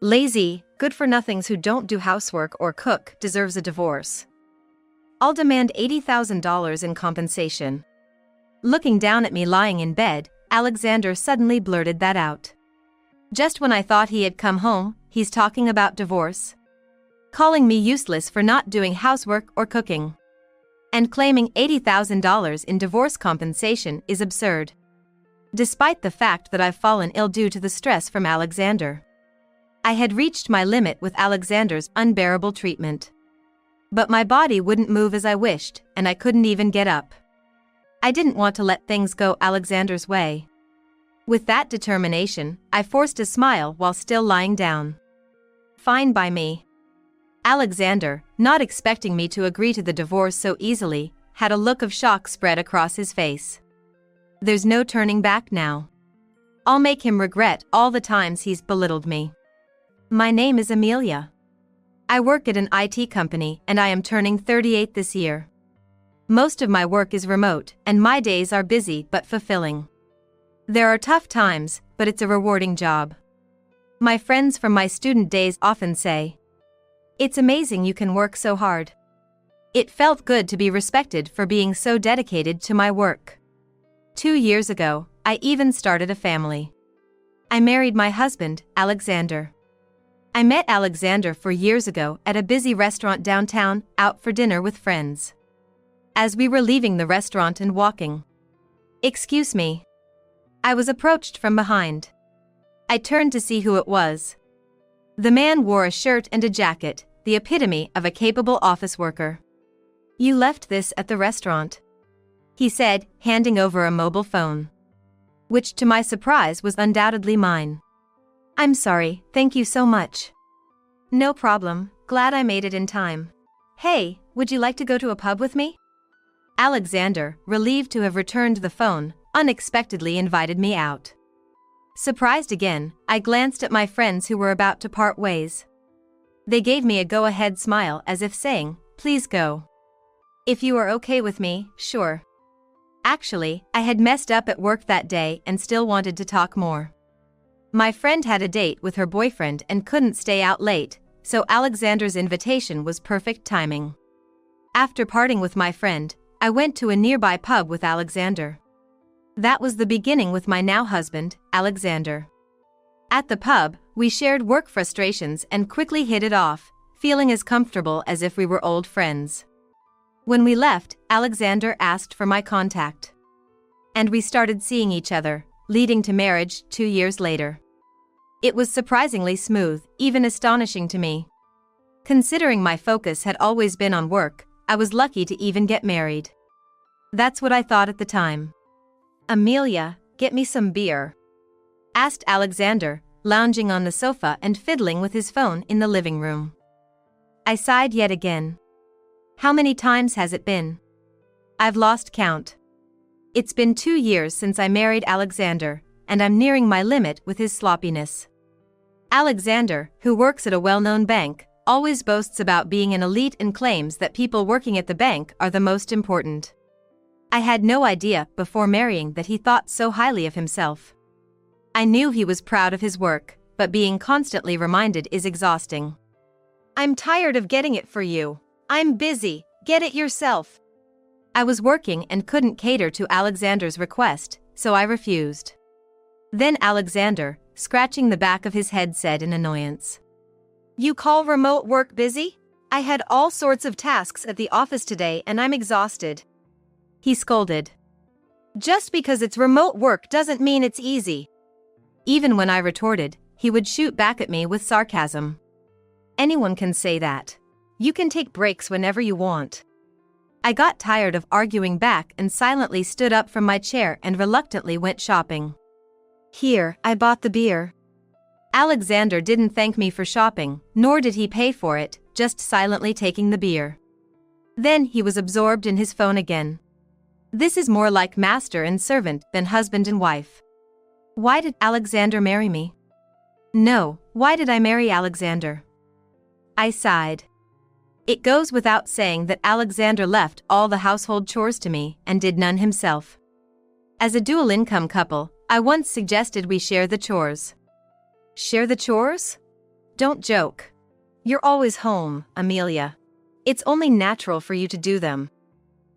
Lazy, good-for-nothings who don't do housework or cook deserves a divorce. I'll demand $80,000 in compensation. Looking down at me lying in bed, Alexander suddenly blurted that out. Just when I thought he had come home, he's talking about divorce. Calling me useless for not doing housework or cooking. And claiming $80,000 in divorce compensation is absurd. Despite the fact that I've fallen ill due to the stress from Alexander. I had reached my limit with Alexander's unbearable treatment. But my body wouldn't move as I wished, and I couldn't even get up. I didn't want to let things go Alexander's way. With that determination, I forced a smile while still lying down. Fine by me. Alexander, not expecting me to agree to the divorce so easily, had a look of shock spread across his face. There's no turning back now. I'll make him regret all the times he's belittled me. My name is Amelia. I work at an IT company and I am turning 38 this year. Most of my work is remote and my days are busy but fulfilling. There are tough times, but it's a rewarding job. My friends from my student days often say, "It's amazing you can work so hard." It felt good to be respected for being so dedicated to my work. 2 years ago, I even started a family. I married my husband, Alexander. I met Alexander 4 years ago at a busy restaurant downtown, out for dinner with friends. As we were leaving the restaurant and walking. "Excuse me." I was approached from behind. I turned to see who it was. The man wore a shirt and a jacket, the epitome of a capable office worker. "You left this at the restaurant," he said, handing over a mobile phone. Which to my surprise was undoubtedly mine. "I'm sorry, thank you so much." "No problem, glad I made it in time. Hey, would you like to go to a pub with me?" Alexander, relieved to have returned the phone, unexpectedly invited me out. Surprised again, I glanced at my friends who were about to part ways. They gave me a go-ahead smile as if saying, "Please go. If you are okay with me, sure." Actually, I had messed up at work that day and still wanted to talk more. My friend had a date with her boyfriend and couldn't stay out late, so Alexander's invitation was perfect timing. After parting with my friend, I went to a nearby pub with Alexander. That was the beginning with my now husband, Alexander. At the pub, we shared work frustrations and quickly hit it off, feeling as comfortable as if we were old friends. When we left, Alexander asked for my contact. And we started seeing each other, leading to marriage 2 years later. It was surprisingly smooth, even astonishing to me. Considering my focus had always been on work, I was lucky to even get married. That's what I thought at the time. "Amelia, get me some beer," asked Alexander, lounging on the sofa and fiddling with his phone in the living room. I sighed yet again. How many times has it been? I've lost count. It's been 2 years since I married Alexander, and I'm nearing my limit with his sloppiness. Alexander, who works at a well-known bank, always boasts about being an elite and claims that people working at the bank are the most important. I had no idea before marrying that he thought so highly of himself. I knew he was proud of his work, but being constantly reminded is exhausting. "I'm tired of getting it for you. I'm busy, get it yourself." I was working and couldn't cater to Alexander's request, so I refused. Then Alexander, scratching the back of his head, said in annoyance, "You call remote work busy? I had all sorts of tasks at the office today and I'm exhausted." He scolded. "Just because it's remote work doesn't mean it's easy." Even when I retorted, he would shoot back at me with sarcasm. "Anyone can say that. You can take breaks whenever you want." I got tired of arguing back and silently stood up from my chair and reluctantly went shopping. Here, I bought the beer. Alexander didn't thank me for shopping, nor did he pay for it, just silently taking the beer. Then he was absorbed in his phone again. This is more like master and servant than husband and wife. Why did Alexander marry me? No, why did I marry Alexander? I sighed. It goes without saying that Alexander left all the household chores to me and did none himself. As a dual-income couple, I once suggested we share the chores. Share the chores? Don't joke. You're always home, Amelia. It's only natural for you to do them.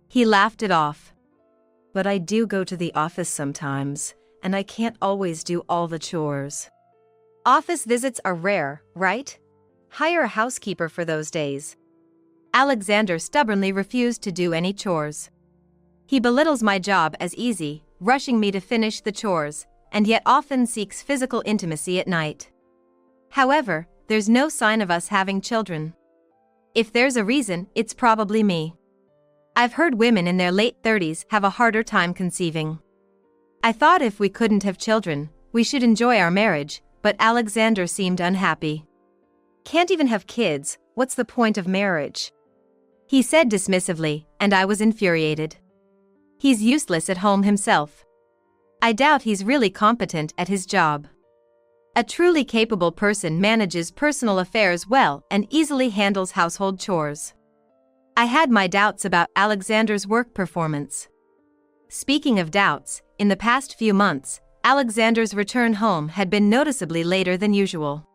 He laughed it off. But I do go to the office sometimes, and I can't always do all the chores. Office visits are rare, right? Hire a housekeeper for those days. Alexander stubbornly refused to do any chores. He belittles my job as easy, rushing me to finish the chores, and yet often seeks physical intimacy at night. However, there's no sign of us having children. If there's a reason, it's probably me. I've heard women in their late 30s have a harder time conceiving. I thought if we couldn't have children, we should enjoy our marriage, but Alexander seemed unhappy. Can't even have kids, what's the point of marriage? He said dismissively, and I was infuriated. He's useless at home himself. I doubt he's really competent at his job. A truly capable person manages personal affairs well and easily handles household chores. I had my doubts about Alexander's work performance. Speaking of doubts, in the past few months, Alexander's return home had been noticeably later than usual.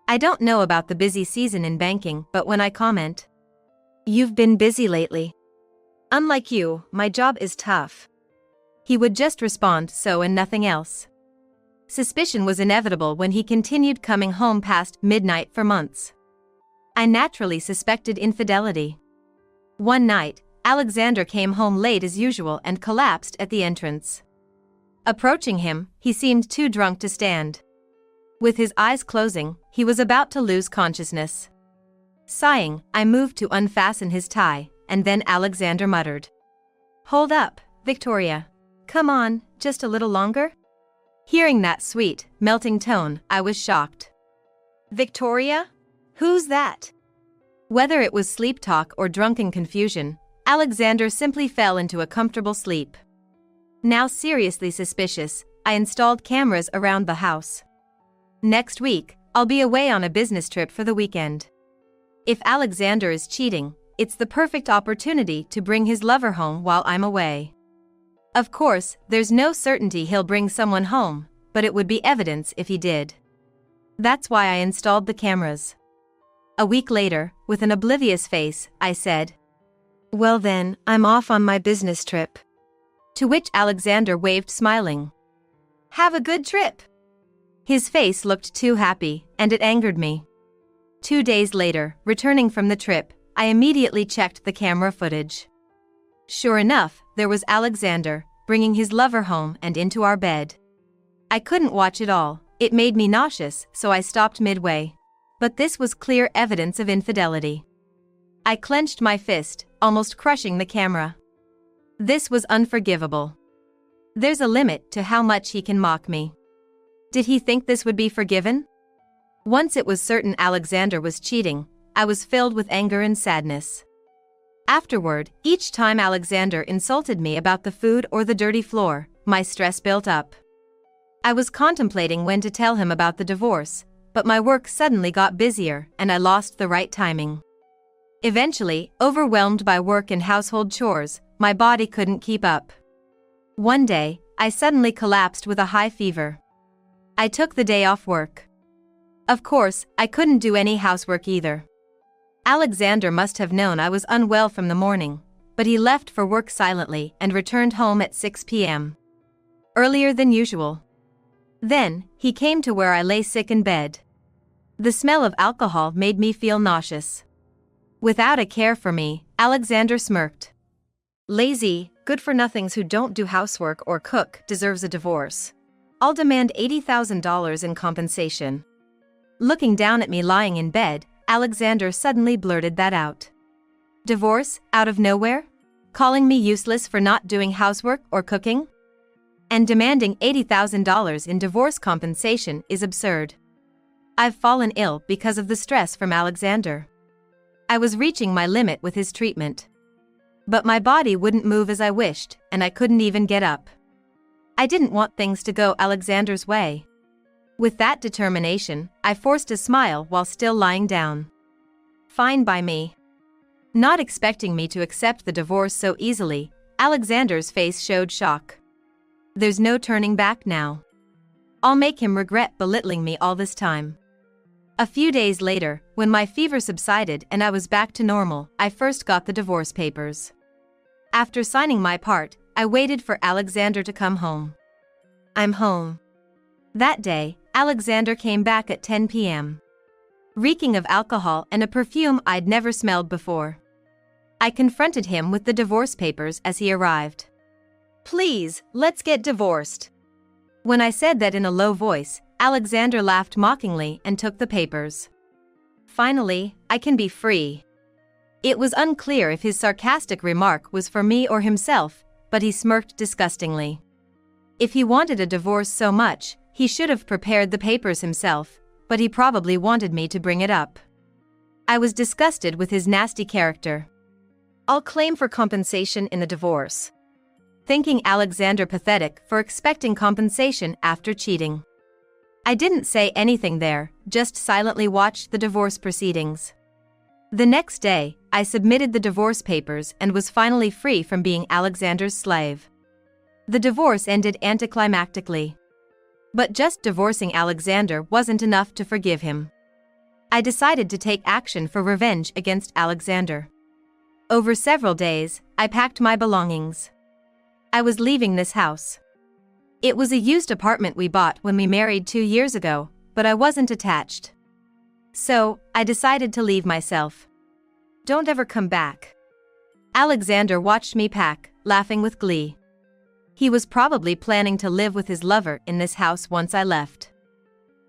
I don't know about the busy season in banking, but when I comment, "You've been busy lately. Unlike you, my job is tough," he would just respond so and nothing else. Suspicion was inevitable when he continued coming home past midnight for months. I naturally suspected infidelity. One night, Alexander came home late as usual and collapsed at the entrance. Approaching him, he seemed too drunk to stand. With his eyes closing, he was about to lose consciousness. Sighing, I moved to unfasten his tie, and then Alexander muttered, "Hold up, Victoria. Come on, just a little longer?" Hearing that sweet, melting tone, I was shocked. "Victoria? Who's that?" Whether it was sleep talk or drunken confusion, Alexander simply fell into a comfortable sleep. Now seriously suspicious, I installed cameras around the house. Next week, I'll be away on a business trip for the weekend. If Alexander is cheating, it's the perfect opportunity to bring his lover home while I'm away. Of course, there's no certainty he'll bring someone home, but it would be evidence if he did. That's why I installed the cameras. A week later, with an oblivious face, I said, "Well then, I'm off on my business trip." To which Alexander waved smiling. "Have a good trip." His face looked too happy, and it angered me. 2 days later, returning from the trip, I immediately checked the camera footage. Sure enough, there was Alexander, bringing his lover home and into our bed. I couldn't watch it all, it made me nauseous, so I stopped midway. But this was clear evidence of infidelity. I clenched my fist, almost crushing the camera. This was unforgivable. There's a limit to how much he can mock me. Did he think this would be forgiven? Once it was certain Alexander was cheating, I was filled with anger and sadness. Afterward, each time Alexander insulted me about the food or the dirty floor, my stress built up. I was contemplating when to tell him about the divorce, but my work suddenly got busier and I lost the right timing. Eventually, overwhelmed by work and household chores, my body couldn't keep up. One day, I suddenly collapsed with a high fever. I took the day off work. Of course, I couldn't do any housework either. Alexander must have known I was unwell from the morning, but he left for work silently and returned home at 6 p.m. Earlier than usual. Then, he came to where I lay sick in bed. The smell of alcohol made me feel nauseous. Without a care for me, Alexander smirked. "Lazy, good-for-nothings who don't do housework or cook deserves a divorce. I'll demand $80,000 in compensation." Looking down at me lying in bed, Alexander suddenly blurted that out. Divorce, out of nowhere? Calling me useless for not doing housework or cooking? And demanding $80,000 in divorce compensation is absurd. I've fallen ill because of the stress from Alexander. I was reaching my limit with his treatment. But my body wouldn't move as I wished, and I couldn't even get up. I didn't want things to go Alexander's way. With that determination, I forced a smile while still lying down. Fine by me. Not expecting me to accept the divorce so easily, Alexander's face showed shock. There's no turning back now. I'll make him regret belittling me all this time. A few days later, when my fever subsided and I was back to normal, I first got the divorce papers. After signing my part, I waited for Alexander to come home. I'm home. That day, Alexander came back at 10 p.m. reeking of alcohol and a perfume I'd never smelled before. I confronted him with the divorce papers as he arrived. Please, let's get divorced. When I said that in a low voice, Alexander laughed mockingly and took the papers. Finally, I can be free. It was unclear if his sarcastic remark was for me or himself, but he smirked disgustingly. If he wanted a divorce so much, he should have prepared the papers himself, but he probably wanted me to bring it up. I was disgusted with his nasty character. I'll claim for compensation in the divorce. Thinking Alexander pathetic for expecting compensation after cheating. I didn't say anything there, just silently watched the divorce proceedings. The next day, I submitted the divorce papers and was finally free from being Alexander's slave. The divorce ended anticlimactically. But just divorcing Alexander wasn't enough to forgive him. I decided to take action for revenge against Alexander. Over several days, I packed my belongings. I was leaving this house. It was a used apartment we bought when we married 2 years ago, but I wasn't attached. So, I decided to leave myself. Don't ever come back. Alexander watched me pack, laughing with glee. He was probably planning to live with his lover in this house once I left.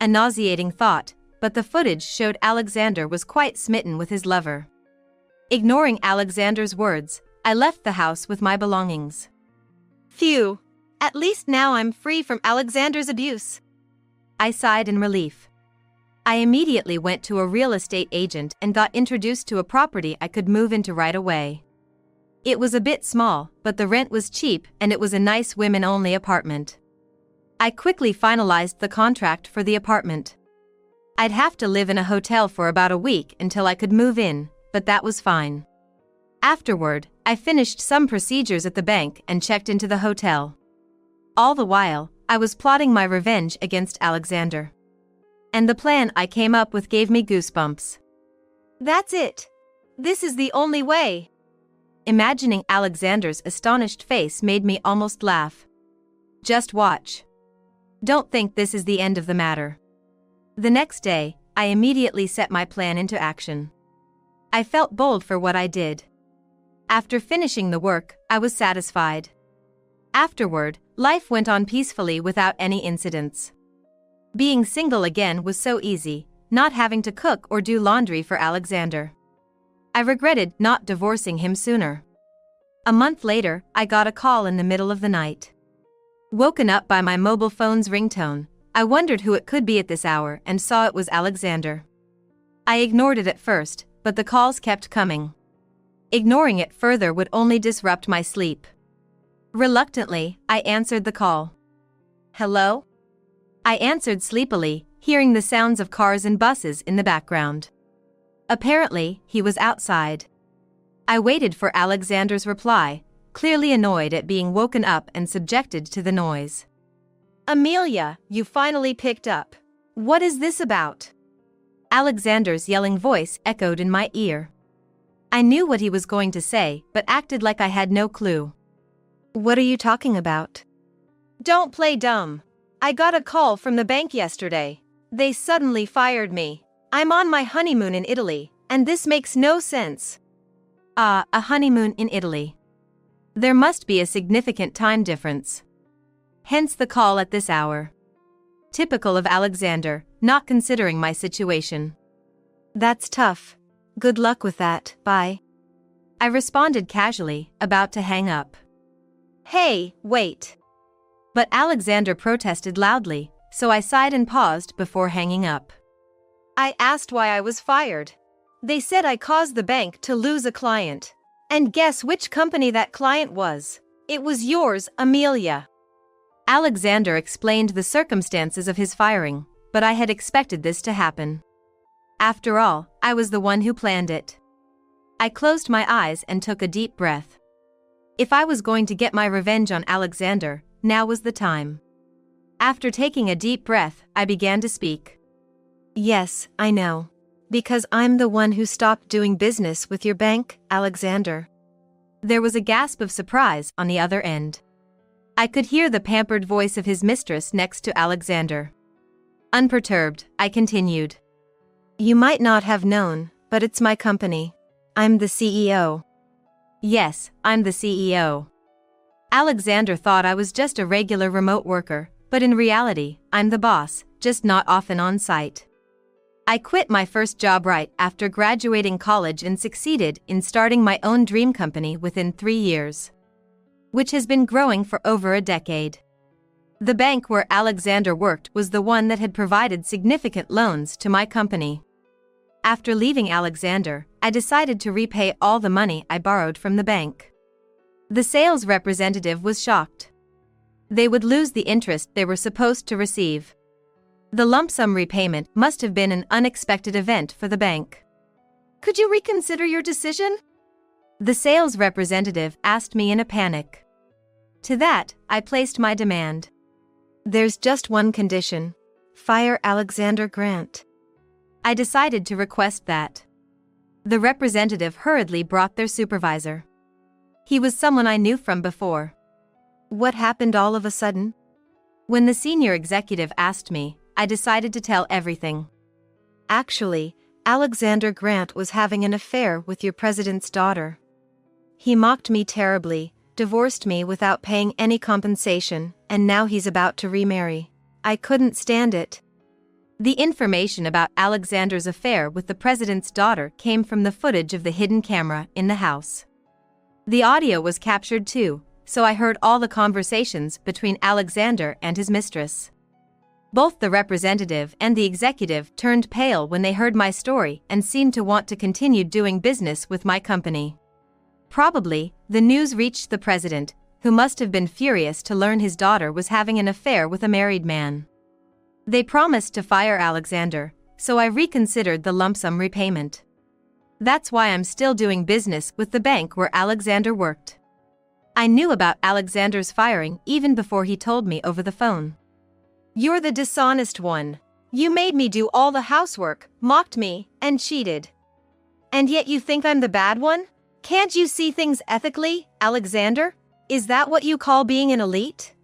A nauseating thought, but the footage showed Alexander was quite smitten with his lover. Ignoring Alexander's words, I left the house with my belongings. Phew! At least now I'm free from Alexander's abuse. I sighed in relief. I immediately went to a real estate agent and got introduced to a property I could move into right away. It was a bit small, but the rent was cheap and it was a nice women-only apartment. I quickly finalized the contract for the apartment. I'd have to live in a hotel for about a week until I could move in, but that was fine. Afterward, I finished some procedures at the bank and checked into the hotel. All the while, I was plotting my revenge against Alexander. And the plan I came up with gave me goosebumps. That's it. This is the only way. Imagining Alexander's astonished face made me almost laugh. Just watch. Don't think this is the end of the matter. The next day, I immediately set my plan into action. I felt bold for what I did. After finishing the work, I was satisfied. Afterward, life went on peacefully without any incidents. Being single again was so easy, not having to cook or do laundry for Alexander. I regretted not divorcing him sooner. A month later, I got a call in the middle of the night. Woken up by my mobile phone's ringtone, I wondered who it could be at this hour and saw it was Alexander. I ignored it at first, but the calls kept coming. Ignoring it further would only disrupt my sleep. Reluctantly, I answered the call. Hello? I answered sleepily, hearing the sounds of cars and buses in the background. Apparently, he was outside. I waited for Alexander's reply, clearly annoyed at being woken up and subjected to the noise. Amelia, you finally picked up. What is this about? Alexander's yelling voice echoed in my ear. I knew what he was going to say, but acted like I had no clue. What are you talking about? Don't play dumb. I got a call from the bank yesterday. They suddenly fired me. I'm on my honeymoon in Italy, and this makes no sense. A honeymoon in Italy. There must be a significant time difference. Hence the call at this hour. Typical of Alexander, not considering my situation. That's tough. Good luck with that, bye. I responded casually, about to hang up. Hey, wait. But Alexander protested loudly, so I sighed and paused before hanging up. I asked why I was fired. They said I caused the bank to lose a client. And guess which company that client was? It was yours, Amelia. Alexander explained the circumstances of his firing, but I had expected this to happen. After all, I was the one who planned it. I closed my eyes and took a deep breath. If I was going to get my revenge on Alexander, now was the time. After taking a deep breath, I began to speak. Yes, I know. Because I'm the one who stopped doing business with your bank, Alexander. There was a gasp of surprise on the other end. I could hear the pampered voice of his mistress next to Alexander. Unperturbed, I continued. You might not have known, but it's my company. I'm the CEO. Yes, I'm the CEO. Alexander thought I was just a regular remote worker, but in reality, I'm the boss, just not often on site. I quit my first job right after graduating college and succeeded in starting my own dream company within 3 years, which has been growing for over a decade. The bank where Alexander worked was the one that had provided significant loans to my company. After leaving Alexander, I decided to repay all the money I borrowed from the bank. The sales representative was shocked. They would lose the interest they were supposed to receive. The lump sum repayment must have been an unexpected event for the bank. Could you reconsider your decision? The sales representative asked me in a panic. To that, I placed my demand. There's just one condition. Fire Alexander Grant. I decided to request that. The representative hurriedly brought their supervisor. He was someone I knew from before. What happened all of a sudden? When the senior executive asked me, I decided to tell everything. Actually, Alexander Grant was having an affair with your president's daughter. He mocked me terribly, divorced me without paying any compensation, and now he's about to remarry. I couldn't stand it. The information about Alexander's affair with the president's daughter came from the footage of the hidden camera in the house. The audio was captured too, so I heard all the conversations between Alexander and his mistress. Both the representative and the executive turned pale when they heard my story and seemed to want to continue doing business with my company. Probably, the news reached the president, who must have been furious to learn his daughter was having an affair with a married man. They promised to fire Alexander, so I reconsidered the lump sum repayment. That's why I'm still doing business with the bank where Alexander worked. I knew about Alexander's firing even before he told me over the phone. You're the dishonest one. You made me do all the housework, mocked me, and cheated. And yet you think I'm the bad one? Can't you see things ethically, Alexander? Is that what you call being an elite?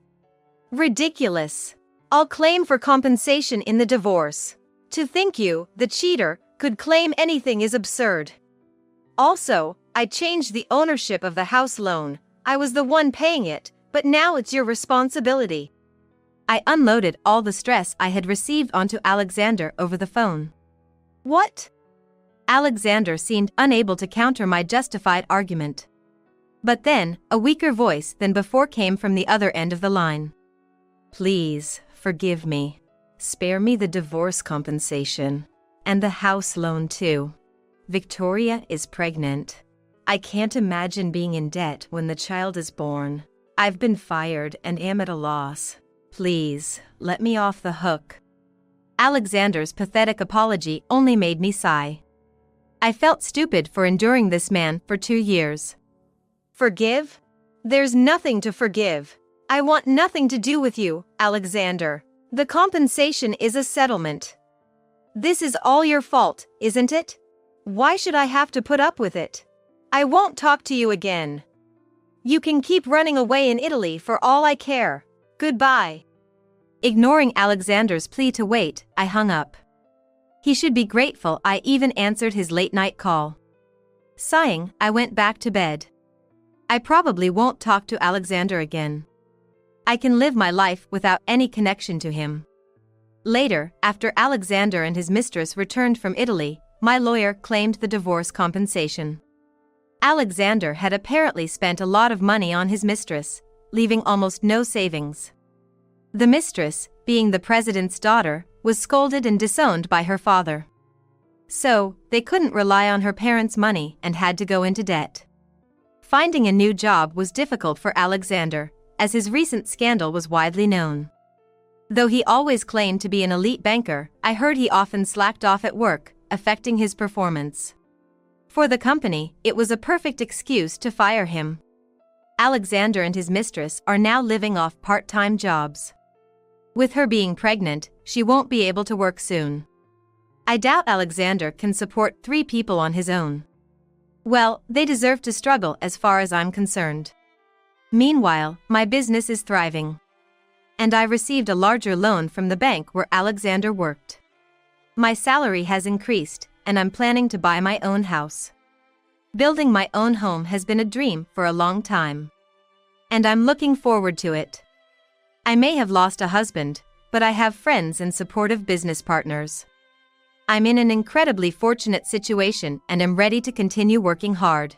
Ridiculous. I'll claim for compensation in the divorce. To think you, the cheater, could claim anything is absurd. Also, I changed the ownership of the house loan. I was the one paying it, but now it's your responsibility. I unloaded all the stress I had received onto Alexander over the phone. What? Alexander seemed unable to counter my justified argument. But then, a weaker voice than before came from the other end of the line. Please, forgive me. Spare me the divorce compensation. And the house loan too. Victoria is pregnant. I can't imagine being in debt when the child is born. I've been fired and am at a loss. Please, let me off the hook. Alexander's pathetic apology only made me sigh. I felt stupid for enduring this man for 2 years. Forgive? There's nothing to forgive. I want nothing to do with you, Alexander. The compensation is a settlement. This is all your fault, isn't it? Why should I have to put up with it? I won't talk to you again. You can keep running away in Italy for all I care. Goodbye. Ignoring Alexander's plea to wait, I hung up. He should be grateful I even answered his late-night call. Sighing, I went back to bed. I probably won't talk to Alexander again. I can live my life without any connection to him. Later, after Alexander and his mistress returned from Italy, my lawyer claimed the divorce compensation. Alexander had apparently spent a lot of money on his mistress, leaving almost no savings. The mistress, being the president's daughter, was scolded and disowned by her father. So, they couldn't rely on her parents' money and had to go into debt. Finding a new job was difficult for Alexander, as his recent scandal was widely known. Though he always claimed to be an elite banker, I heard he often slacked off at work, affecting his performance. For the company, it was a perfect excuse to fire him. Alexander and his mistress are now living off part-time jobs. With her being pregnant, she won't be able to work soon. I doubt Alexander can support 3 people on his own. Well, they deserve to struggle as far as I'm concerned. Meanwhile, my business is thriving. And I received a larger loan from the bank where Alexander worked. My salary has increased, and I'm planning to buy my own house. Building my own home has been a dream for a long time. And I'm looking forward to it. I may have lost a husband, but I have friends and supportive business partners. I'm in an incredibly fortunate situation and am ready to continue working hard.